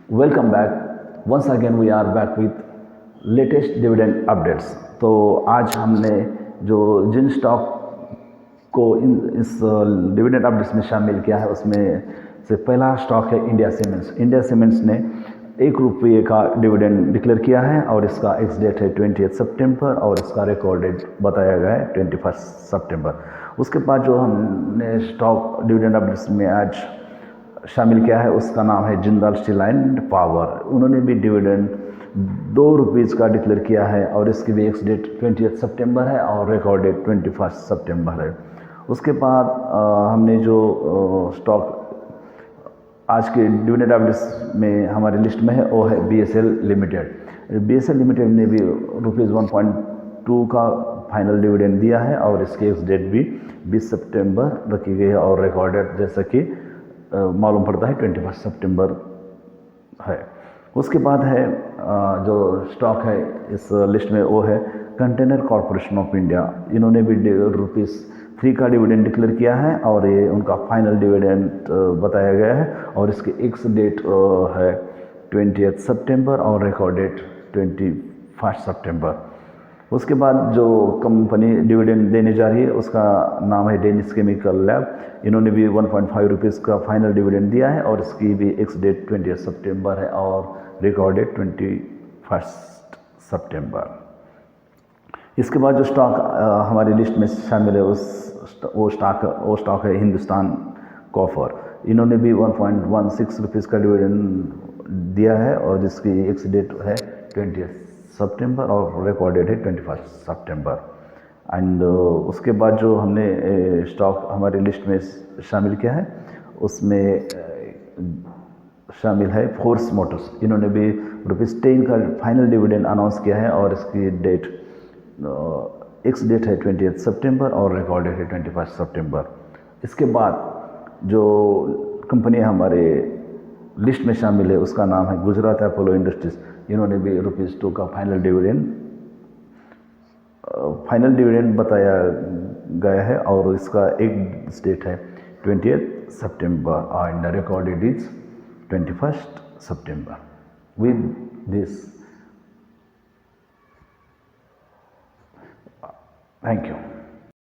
Welcome back. Once again we are back with latest dividend updates. तो आज हमने जो जिन स्टॉक को इस डिविडेंड अपडेट्स में शामिल किया है उसमें से पहला स्टॉक है इंडिया सीमेंट्स। इंडिया सीमेंट्स ने ₹1 का डिविडेंड डिक्लेयर किया है और इसका एक्स डेट है 20 सितंबर और इसका रिकॉर्ड डेट बताया गया है 21 सितंबर। उसके बाद जो हमने स्टॉक डिविडेंड अपडेट्स में आज शामिल किया है उसका नाम है जिंदाल स्टील एंड पावर। उन्होंने भी डिविडेंड ₹2 का डिक्लेयर किया है और इसकी भी एक्स डेट 20 सितंबर है और रिकॉर्ड डेट 21 सितंबर है। उसके बाद हमने जो स्टॉक आज के डिविडेंड अपडेट्स में हमारी लिस्ट में है वो है BSL लिमिटेड। BSL लिमिटेड ने भी ₹1.2 का फाइनल डिविडेंड दिया है और इसकी एक्स डेट भी 20 सितंबर रखी गई है और रिकॉर्ड डेट जैसा कि मालूम पड़ता है 21 सितंबर है। उसके बाद है जो स्टॉक है इस लिस्ट में वो है कंटेनर कॉरपोरेशन ऑफ इंडिया। इन्होंने भी ₹3 का डिविडेंड डिक्लेयर किया है और ये उनका फाइनल डिविडेंड बताया गया है और इसकी एक्स डेट है 20 सितंबर और रिकॉर्ड डेट 21 सितंबर। उसके बाद जो कंपनी डिविडेंड देने जा रही है उसका नाम है डेनिस केमिकल लैब। इन्होंने भी ₹1.5 का फाइनल डिविडेंड दिया है और इसकी भी एक्स डेट 20 सितंबर है और रिकॉर्ड डेट 21 सितंबर। इसके बाद जो स्टॉक हमारी लिस्ट में शामिल है वो स्टॉक है हिंदुस्तान कॉपर। इन्होंने भी ₹1.16 का डिविडेंड दिया है और जिसकी एक्स डेट है 20 सितंबर और रिकॉर्ड डेट है 21 सितंबर। एंड उसके बाद जो हमने स्टॉक हमारी लिस्ट में शामिल किया है उसमें शामिल है फोर्स मोटर्स। इन्होंने भी ₹10 का फाइनल डिविडेंड अनाउंस किया है और इसकी डेट एक्स डेट है 20 सितंबर और रिकॉर्ड डेट है 21 सितंबर। इसके बाद जो कंपनी हमारे लिस्ट में शामिल है उसका नाम है गुजरात अपोलो इंडस्ट्रीज। इन्होंने भी ₹2 का फाइनल डिविडेंड बताया गया है और इसका एक डेट है 20 सितंबर एंड रिकॉर्ड डेट इज 21 सितंबर। With this thank you.